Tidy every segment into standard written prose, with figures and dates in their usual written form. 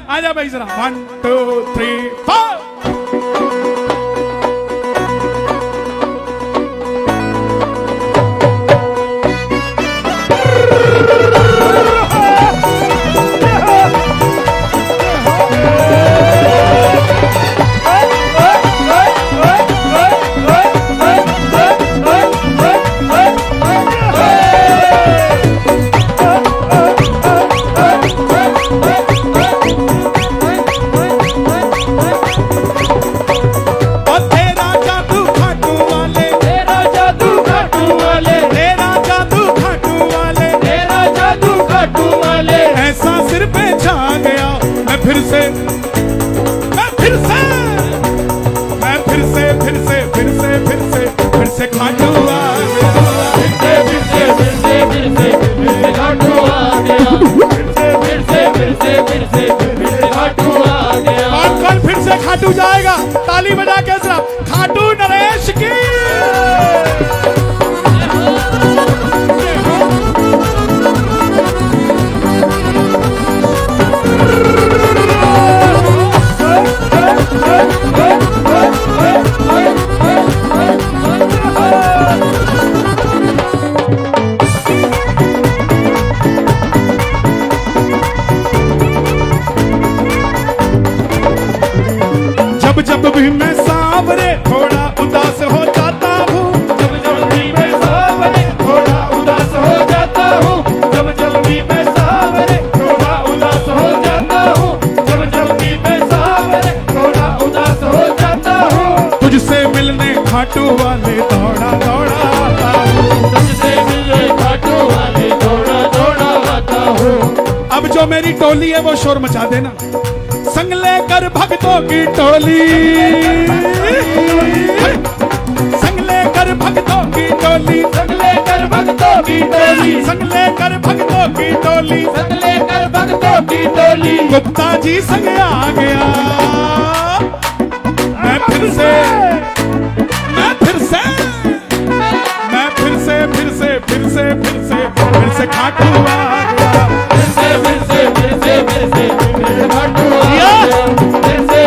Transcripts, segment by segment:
आजा भाई जरा 1 2 3 4। खाटू जाएगा, ताली बजा के जरा खाटू नरेश की। जब भी मैं सांवरे थोड़ा उदास हो जाता हूँ, जब भी मैं सांवरे थोड़ा उदास हो जाता हूँ, जब भी मैं सांवरे थोड़ा उदास हो जाता हूँ, जब भी मैं सांवरे थोड़ा उदास हो जाता हूँ, तुझसे मिलने खाटू वाले दौड़ा दौड़ा आता हूँ, तुझसे मिलने खाटू वाले दौड़ा दौड़ा आता हूँ। अब जो मेरी टोली है वो शोर मचा देना। संग लेकर भक्तों की टोली, संग लेकर भक्तों की टोली, संग लेकर भक्तों की टोली, संग लेकर भक्तों की टोली, संग लेकर भक्तों की टोली। गुप्ता जी संग आ गया, मैं फिर से खाटू आ गया, फिर से खाटू आ गया, फिर से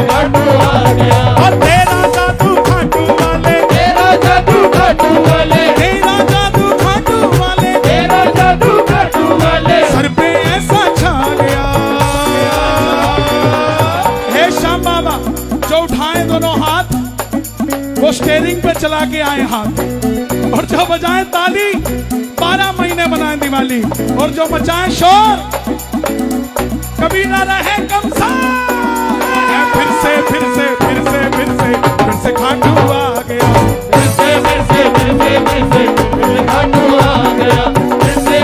खाटू आ गया। और तेरा जादू खाटू वाले, तेरा जादू खाटू वाले, तेरा जादू खाटू वाले, तेरा जादू खाटू वाले। सर पे ऐसा छा गया। हे श्याम बाबा, जो उठाए दोनों हाथ वो स्टेयरिंग पे चला के आए हाथ, और जो बजाएं ताली 12 महीने बनाए दिवाली, और जो मचाएं शोर कभी ना रहे कमसा। फिर से खाटू आ गया, फिर से खाटू आ गया, फिर से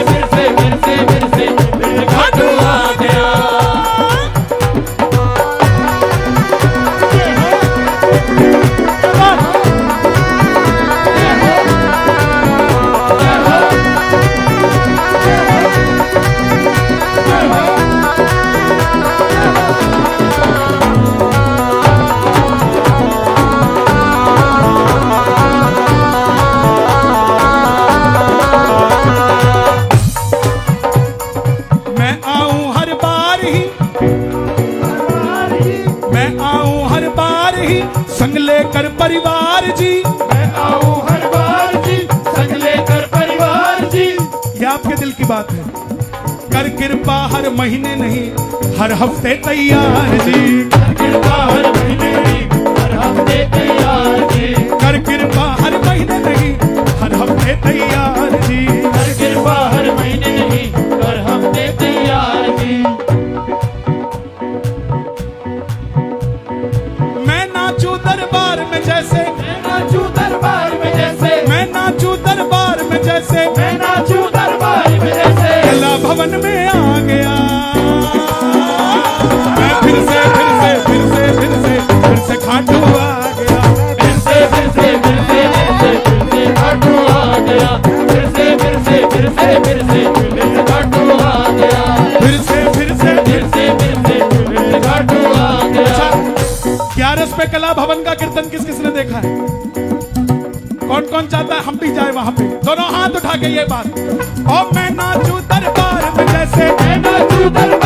खाटू आ गया। संग लेकर परिवार जी, मैं आऊं हर बार जी, संग लेकर परिवार जी। ये आपके दिल की बात है। कर कृपा हर महीने नहीं हर हफ्ते तैयार जी, कर कृपा हर महीने नहीं हर हफ्ते तैयार जी, कर कृपा हर महीने नहीं हर हफ्ते तैयार जी, कर कृपा हर महीने नहीं हर हफ्ते तैयार जी। मैं नाचूं दरबार में जैसे, मैं नाचूं दरबार में जैसे, मैं नाचूं दरबार में जैसे, मैं नाचूं दरबार में जैसे। कला भवन में आ गया मैं, फिर से खाटू आ गया, फिर से खाटू आ गया, फिर से खाटू आ गया, फिर से खाटू आ गया। 11 पे कला भवन का कीर्तन किस किसने देखा है? कौन कौन चाहता है हम भी जाए वहां पे? दोनों हाथ उठा के ये बात। और मैं नाचूं दरबार में जैसे, मैं नाचूं दरबार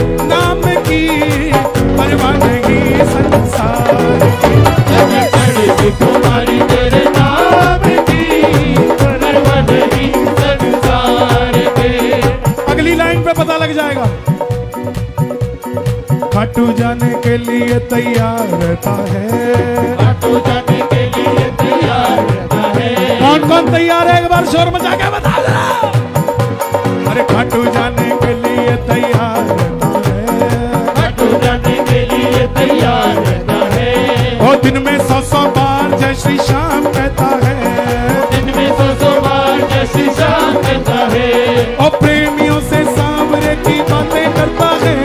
तुम्हारी तेरे नाम की परवाह नहीं संसार में। अगली लाइन पे पता लग जाएगा। खाटू जाने के लिए तैयार रहता है, खाटू जाने के लिए तैयार रहता है। कौन कौन तैयार है एक बार शोर मचा के बता दो। अरे खाटू जाने के लिए तैयार रहता है, खाटू जाने के लिए तैयार रहता है। वो दिन में 100 बार जय श्री श्याम कहता है, दिन में 100 बार जय श्री श्याम कहता है। और प्रेमियों से सांवरे की बातें करता है,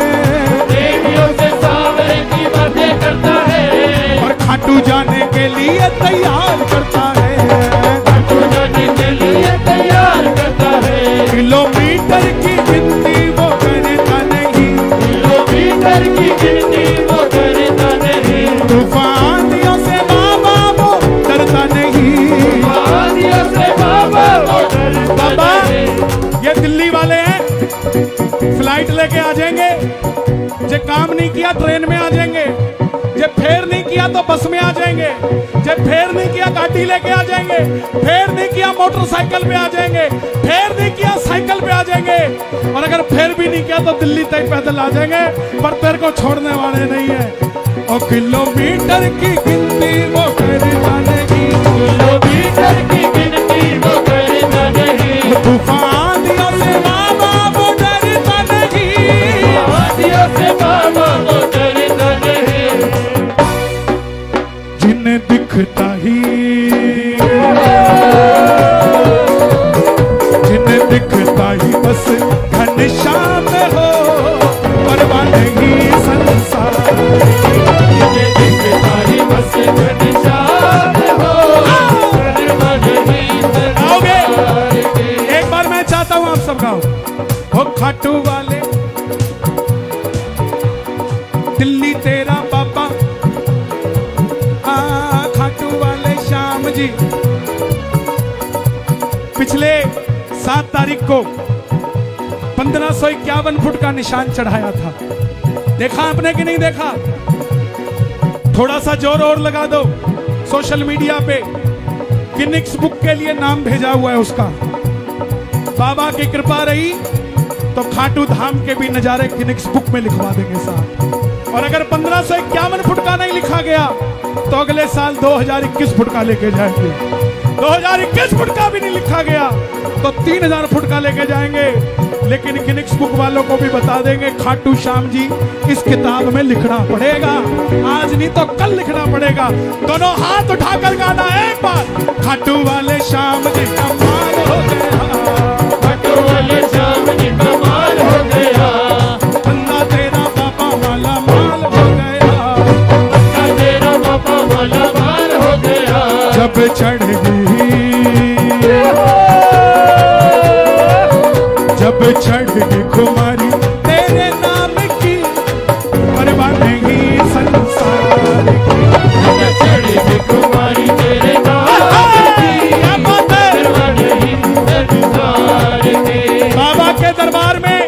प्रेमियों से सांवरे की बातें करता है। और खाटू जाने के लिए तैयार करता है, खाटू जाने के लिए तैयार करता है। किलोमीटर की गिनती वो करता नहीं, किलोमीटर की गिनती वो करता नहीं। तूफानियों से बाबा वो डरता नहीं। वादियों से बाबा वो डरता बाबा नहीं। ये दिल्ली वाले हैं, फ्लाइट लेके आ जाएंगे, जे काम नहीं किया ट्रेन में आ जाएंगे, जे फेर नहीं किया तो बस में आ जाएंगे, जे फेर नहीं किया गाड़ी लेके आ जाएंगे, फेर नहीं किया मोटरसाइकिल पे आ जाएंगे, फेर नहीं किया साइकिल पे आ जाएंगे, और अगर फेर भी नहीं किया तो दिल्ली तक पैदल आ जाएंगे, पर तेरे को छोड़ने वाले नहीं है। और किलोमीटर की गिनती वो करता नहीं, किलोमीटर की गिनती वो करता नहीं। तूफानियों से बाबा वो डरता नहीं। वादियों से बाबा वो डरता नहीं। जिन्हें दिखता ही, जिन्हें दिखता ही बस घनश्याम हो, परवाह नहीं संसार की। जिन्हें दिखता ही बस घनश्याम हो, परवाह नहीं आओगे? संसार की। एक बार मैं चाहता हूं आप सब गाओ, हो खाटू वाले दिल्ली तेरा बाबा, खाटू वाले श्याम जी। पिछले 7 तारीख को 1551 फुट का निशान चढ़ाया था, देखा आपने कि नहीं देखा? थोड़ा सा जोर और लगा दो सोशल मीडिया पे, गिनीज बुक के लिए नाम भेजा हुआ है उसका। बाबा की कृपा रही तो खाटू धाम के भी नजारे गिनीज बुक में लिखवा देंगे साहब। और अगर 1551 फुट का नहीं लिखा गया तो अगले साल 2021 फुट का लेके जाएंगे। 2021 फुट का भी नहीं लिखा गया तो 3000 फुट का लेके जाएंगे। लेकिन गिनीज बुक वालों को भी बता देंगे खाटू श्याम जी इस किताब में लिखना पड़ेगा, आज नहीं तो कल लिखना पड़ेगा। दोनों हाथ उठाकर गाना एक बार, खाटू वाले श्याम जी कमाल हो गया, खाटू वाले श्याम जी कमाल हो गया। बंदा तेरा बाबा माला माल हो गया, बंदा तेरा बाबा माला माल हो गया। जब चढ़ेगी, जब चढ़ेगी कुमारी तेरे नाम की, परवाह नहीं संसार की। जब चढ़ेगी कुमारी तेरे नाम की, क्या बात है? परवाह नहीं संसार की। बाबा के दरबार में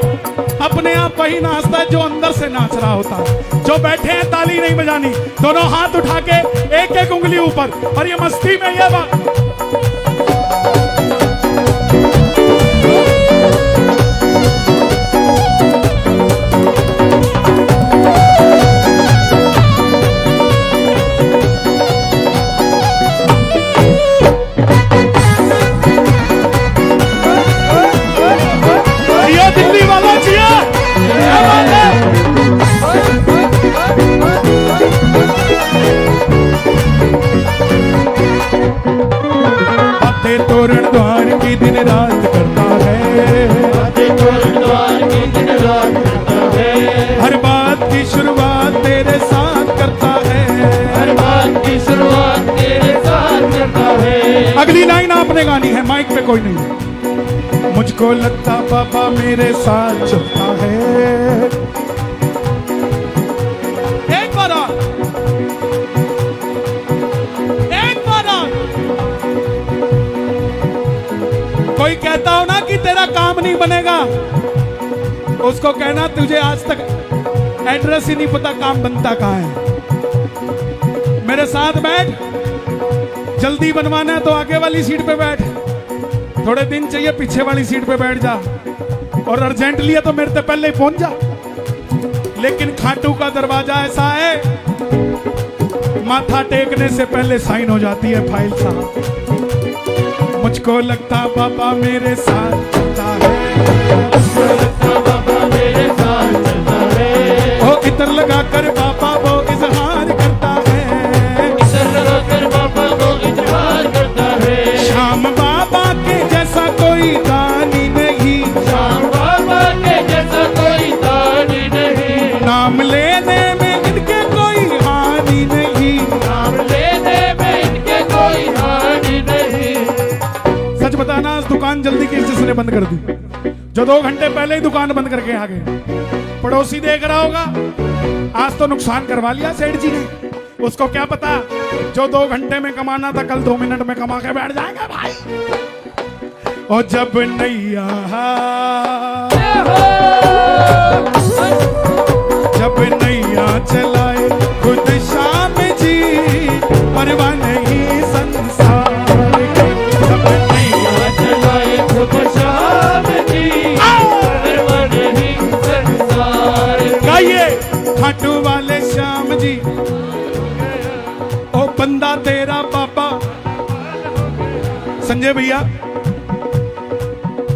अपने आप वही नाचता है जो अंदर से नाच रहा होता है। जो बैठे हैं ताली नहीं बजानी, दोनों हाथ उठा के एक एक उंगली ऊपर, और ये मस्ती में ये बात। जिया दिल्ली वाला जिया, क्या बात है? बातें तोरण द्वार की दिन रात करता है, बातें तोरण द्वार की दिन रात करता है। हर बात की शुरुआत तेरे साथ करता है, हर बात की शुरुआत तेरे साथ करता है। अगली लाइन आपने गानी है, माइक पे कोई नहीं। मुझको लगता बाबा मेरे साथ चलता है। एक बार और, एक बार और। कोई कहता हो ना कि तेरा काम नहीं बनेगा, उसको कहना तुझे आज तक एड्रेस ही नहीं पता काम बनता कहाँ है। मेरे साथ बैठ, जल्दी बनवाना है तो आगे वाली सीट पे बैठ, थोड़े दिन चाहिए पीछे वाली सीट पे बैठ जा, और अर्जेंटली है तो मेरे से पहले ही पहुंच जा। लेकिन खाटू का दरवाजा ऐसा है, माथा टेकने से पहले साइन हो जाती है फाइल साहब। मुझको लगता बाबा मेरे साथ चलता है, बाबा मेरे साथ चलता है, ओ इधर लगा कर बाबा वो इजहार करता है, इधर लगा कर बाबा वो इजहार करता है। श्याम बाबा के जैसा कोई दानी नहीं, श्याम बाबा के जैसा कोई दानी नहीं, नाम लेने में इनके कोई हानि नहीं, नाम लेने में इनके कोई हानि नहीं। सच बताना, आज दुकान जल्दी किसने बंद कर दी? जो 2 घंटे पहले ही दुकान बंद करके आ गए। पड़ोसी देख रहा होगा, आज तो नुकसान करवा लिया सेठ जी ने, उसको क्या पता जो 2 घंटे में कमाना था कल 2 मिनट में कमा के बैठ जाएगा भाई। और जब नैया चलाए खुद श्याम जी, परवाह नहीं संसार के। जब नैया चलाए खुद श्याम जी, परवाह नहीं संसार की। गाइए खाटू वाले श्याम जी, ओ बंदा तेरा बाबा। संजय भैया,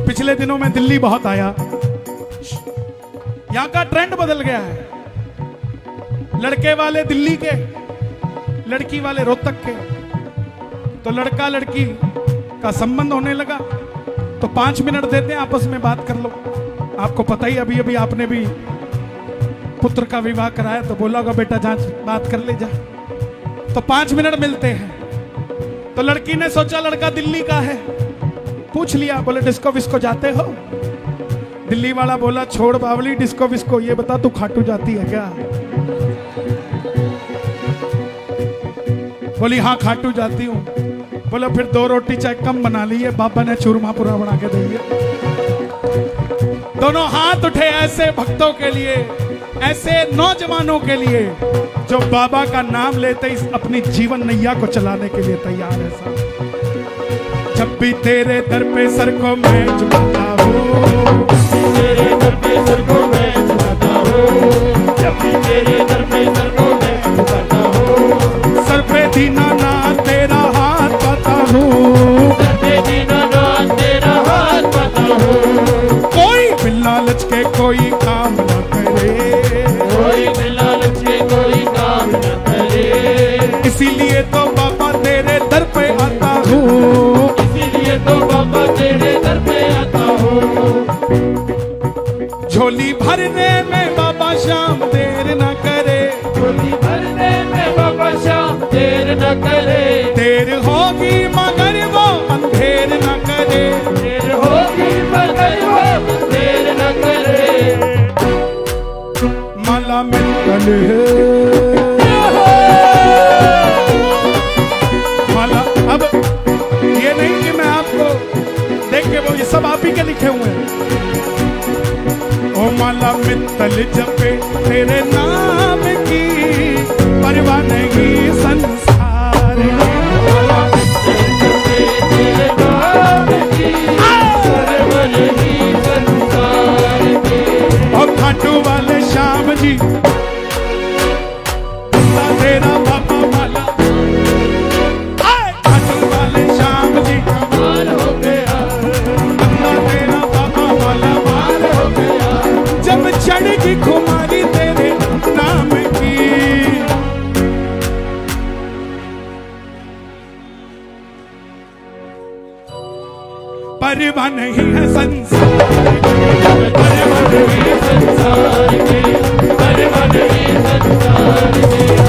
पिछले दिनों में दिल्ली बहुत आया, यहां का ट्रेंड बदल गया है। लड़के वाले दिल्ली के, लड़की वाले रोहतक के, तो लड़का लड़की का संबंध होने लगा तो 5 मिनट देते हैं, आपस में बात कर लो। आपको पता ही, अभी अभी आपने भी पुत्र का विवाह कराया तो बोला होगा बेटा जांच बात कर ले जा, तो 5 मिनट मिलते हैं। तो लड़की ने सोचा लड़का दिल्ली का है, पूछ लिया, बोले डिस्को विस्को जाते हो? दिल्ली वाला बोला छोड़ बावली डिस्को विस्को, ये बता तू खाटू जाती है क्या? बोली हाँ खाटू जाती हूँ। बोला फिर 2 रोटी चाय कम बना ली है, बाबा ने चूरमा पूरा बना के दे दिया। दोनों हाथ उठे ऐसे भक्तों के लिए, ऐसे नौजवानों के लिए जो बाबा का नाम लेते ही अपनी जीवन नैया को चलाने के लिए तैयार है साहब। जब भी तेरे दर पे सर को मैं झुकाता हूँ, तेरे दर पे सर को मैं झुकाता हूँ, जब भी तेरे दर पे सर को मैं झुकाता हूँ, सर पे दीनानाथ तेरा हाथ पाता हूँ, सर पे दीनानाथ तेरा हाथ पाता हूँ। कोई बिन लालच के कोई काम न करे, कोई बिन लालच के कोई काम न करे, इसीलिए तो बाबा तेरे दर पे आता हूँ, इसीलिए तो बाबा तेरे दर पे आता हूँ। झोली भरने में बाबा श्याम देर न करे, झोली भरने में बाबा श्याम देर न करे, देर होगी मगर वो अंधेर न करे, देर होगी मगर वो देर न करे। माला मित्तल माला। अब ये नहीं कि मैं आपको देख के वो, ये सब आप ही के लिखे हुए हैं। ओ माला मित्तल जपे तेरे नाम की, परवाह नहीं संसार की। माला मित्तल जपे तेरे नाम की, परवाह नहीं संसार की। और खाटू वाले श्याम जी, बंदा तेरा बाबा वाला, खाटू वाले श्याम जी मार हो गया, बंदा तेरा बाबा वाला मार हो गया। जब चढ़ेगी खुमारी तेरे नाम की, परवाह नहीं है संसार की, परवाह नहीं संसार की, परवाह नहीं संसार की।